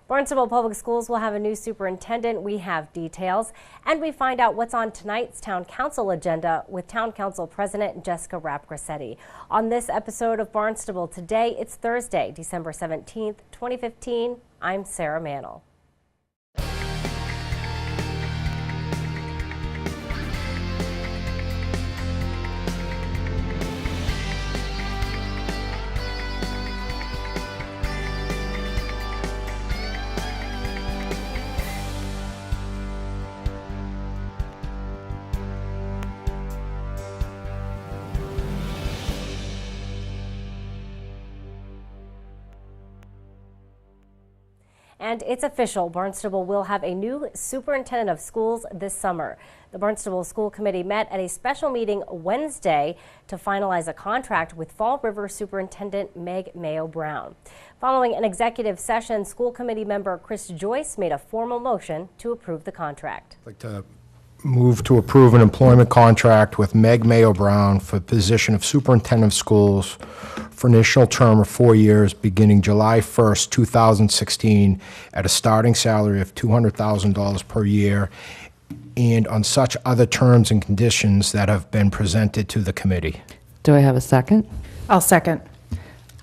Barnstable Public Schools will have a new superintendent. We have details, and we find out what's on tonight's Town Council agenda with Town Council President Jessica Rapp-Grassetti. On this episode of Barnstable Today, it's Thursday, December 17th, 2015. I'm Sarah Mannel. And it's official, Barnstable will have a new superintendent of schools this summer. The Barnstable School Committee met at a special meeting Wednesday to finalize a contract with Fall River Superintendent Meg Mayo Brown. Following an executive session, School Committee member Chris Joyce made a formal motion to approve the contract. I'd like to move to approve an employment contract with Meg Mayo Brown for the position of Superintendent of Schools for an initial term of 4 years beginning July 1st, 2016 at a starting salary of $200,000 per year and on such other terms and conditions that have been presented to the committee. Do I have a second? I'll second.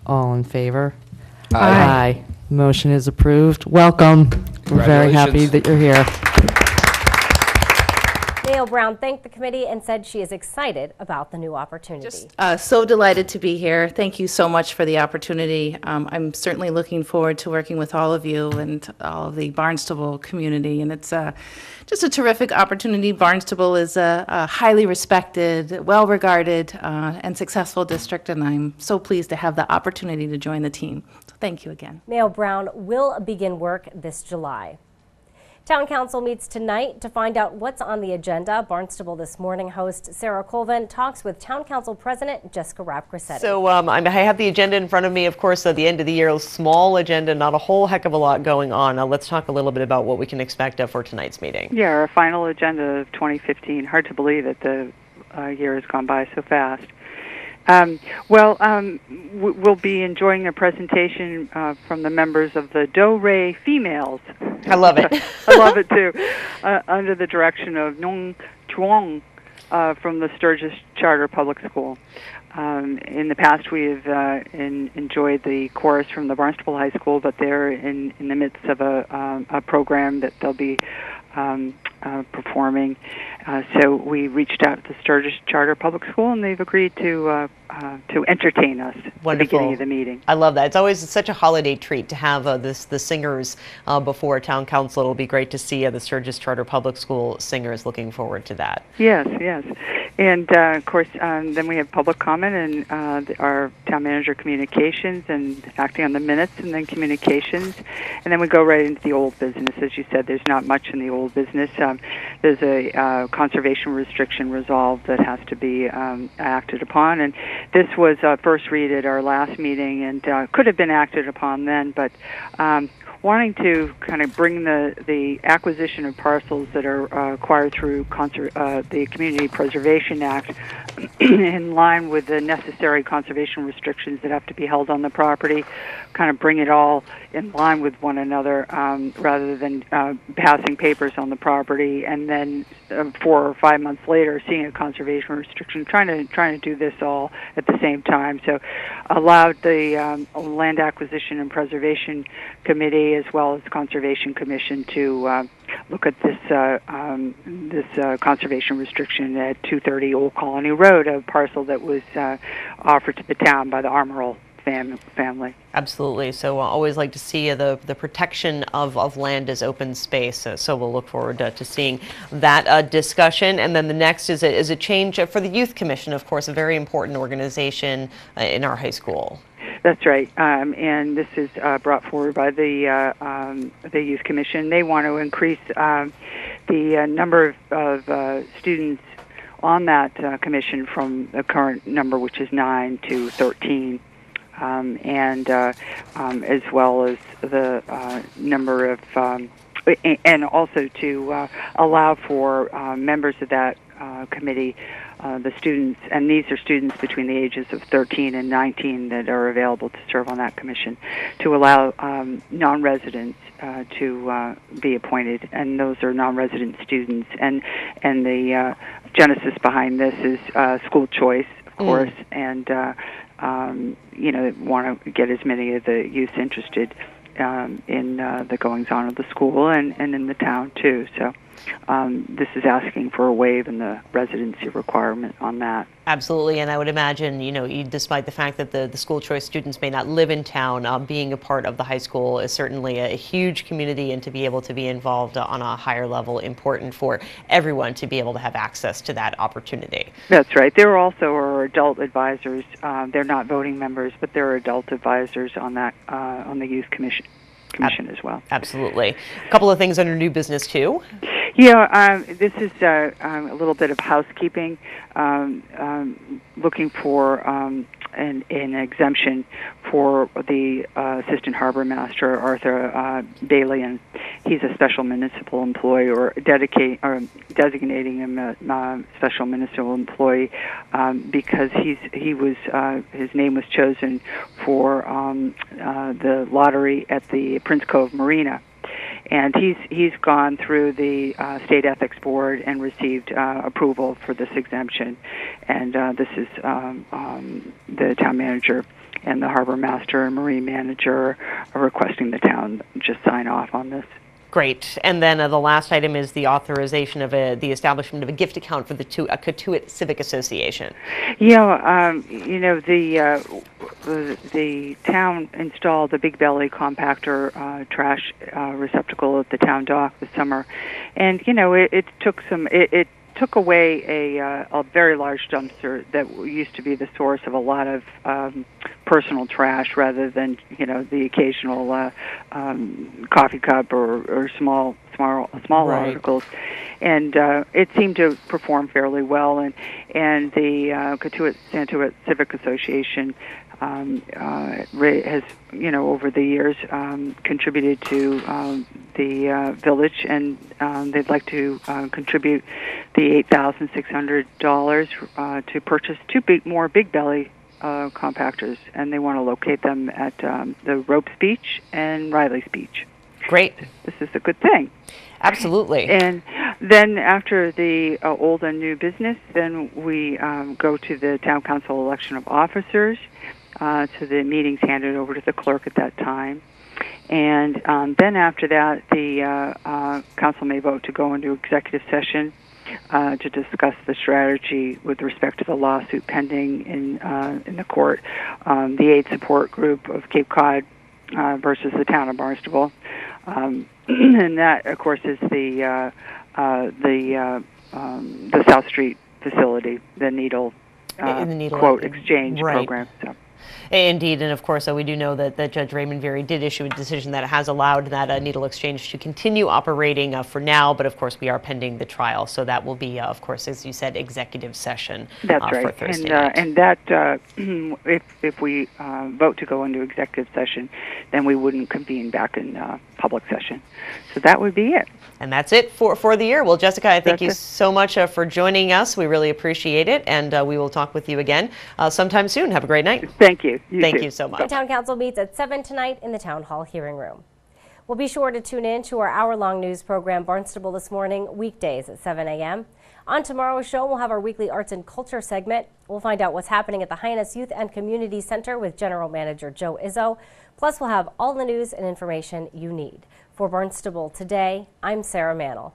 All in favor? Aye. Motion is approved. Welcome. We're very happy that you're here. Mayo Brown thanked the committee and said she is excited about the new opportunity. So delighted to be here. Thank you so much for the opportunity. I'm certainly looking forward to working with all of you and all of the Barnstable community, and it's just a terrific opportunity. Barnstable is a highly respected, well-regarded, and successful district, and I'm so pleased to have the opportunity to join the team. So thank you again. Mayo Brown will begin work this July. Town Council meets tonight to find out what's on the agenda. Barnstable This Morning host Sarah Colvin talks with Town Council President Jessica Rapp-Grassetti. So I have the agenda in front of me. Of course, at the end of the year, small agenda, not a whole heck of a lot going on. Let's talk a little bit about what we can expect for tonight's meeting. Yeah, our final agenda of 2015. Hard to believe that the year has gone by so fast. We'll be enjoying a presentation from the members of the Do-Re females. I love it. I love it too. Under the direction of Nong Chuang from the Sturgis Charter Public School. In the past, we have enjoyed the chorus from the Barnstable High School, but they're in the midst of a program that they'll be performing. So we reached out to the Sturgis Charter Public School, and they've agreed to entertain us at the beginning of the meeting. I love that. It's always such a holiday treat to have the singers before Town Council. It'll be great to see the Sturgis Charter Public School singers. Looking forward to that. Yes, yes. And, of course, then we have public comment and our town manager communications and acting on the minutes and then communications. And then we go right into the old business. As you said, there's not much in the old business. There's a conservation restriction resolved that has to be acted upon. And this was first read at our last meeting and could have been acted upon then, but wanting to kind of bring the acquisition of parcels that are acquired through the Community Preservation Act in line with the necessary conservation restrictions that have to be held on the property, kind of bring it all in line with one another rather than passing papers on the property and then 4 or 5 months later seeing a conservation restriction, trying to do this all at the same time. So allowed the Land Acquisition and Preservation Committee as well as the Conservation Commission to look at this conservation restriction at 230 Old Colony Road, a parcel that was offered to the town by the Armorel family. Absolutely. So always like to see the protection of land as open space. So we'll look forward to seeing that discussion. And then the next is a change for the Youth Commission, of course, a very important organization in our high school. That's right, and this is brought forward by the Youth Commission. They want to increase the number of students on that commission from the current number, which is 9, to 13. And as well as the number of, and also to allow for members of that committee the students, and these are students between the ages of 13 and 19 that are available to serve on that commission, to allow non-residents to be appointed, and those are non-resident students. And the genesis behind this is school choice, of course, and want to get as many of the youth interested in the goings-on of the school and in the town, too. So this is asking for a waive in the residency requirement on that. Absolutely, and I would imagine, despite the fact that the school choice students may not live in town, being a part of the high school is certainly a huge community, and to be able to be involved on a higher level, important for everyone to be able to have access to that opportunity. That's right. There also are adult advisors. They're not voting members, but there are adult advisors on that on the youth commission as well. Absolutely. A couple of things under new business too. Yeah, this is a little bit of housekeeping. Looking for an exemption for the Assistant Harbor Master, Arthur Balian. He's a special municipal employee, or designating him a special municipal employee because his name was chosen for the lottery at the Prince Cove Marina. And he's gone through the State Ethics Board and received approval for this exemption. And this is the town manager and the harbor master and marine manager are requesting the town just sign off on this. Great. And then the last item is the authorization of the establishment of a gift account for the Cotuit Civic Association. Yeah, the town installed a Big Belly compactor trash receptacle at the town dock this summer, and it took away a very large dumpster that used to be the source of a lot of personal trash, rather than the occasional coffee cup or small Right. articles, and it seemed to perform fairly well. And the Cotuit Civic Association has over the years contributed to the village, and they'd like to contribute the $8,600 to purchase two more Big Belly compactors, and they want to locate them at the Ropes Beach and Riley's Beach. Great. This is a good thing. Absolutely. And then after the old and new business, then we go to the town council election of officers. So the meeting's handed over to the clerk at that time. And then after that, the council may vote to go into executive session to discuss the strategy with respect to the lawsuit pending in the court, the AIDS support group of Cape Cod versus the town of Barnstable. And that, of course, is the South Street facility, the Needle, quote, exchange program. So. Indeed, and of course, we do know that Judge Raymond Very did issue a decision that has allowed that needle exchange to continue operating for now, but of course we are pending the trial, so that will be, of course, as you said, executive session. That's right. For Thursday night. And that, if we vote to go into executive session, then we wouldn't convene back in public session. So that would be it. And that's it for the year. Well, Jessica, I thank you so much for joining us. We really appreciate it, and we will talk with you again sometime soon. Have a great night. Thank you. Thank you so much. The Town Council meets at 7 tonight in the Town Hall hearing room. Well, be sure to tune in to our hour-long news program, Barnstable This Morning, weekdays at 7 a.m. On tomorrow's show, we'll have our weekly arts and culture segment. We'll find out what's happening at the Hyannis Youth and Community Center with General Manager Joe Izzo. Plus, we'll have all the news and information you need. For Barnstable Today, I'm Sarah Mannel.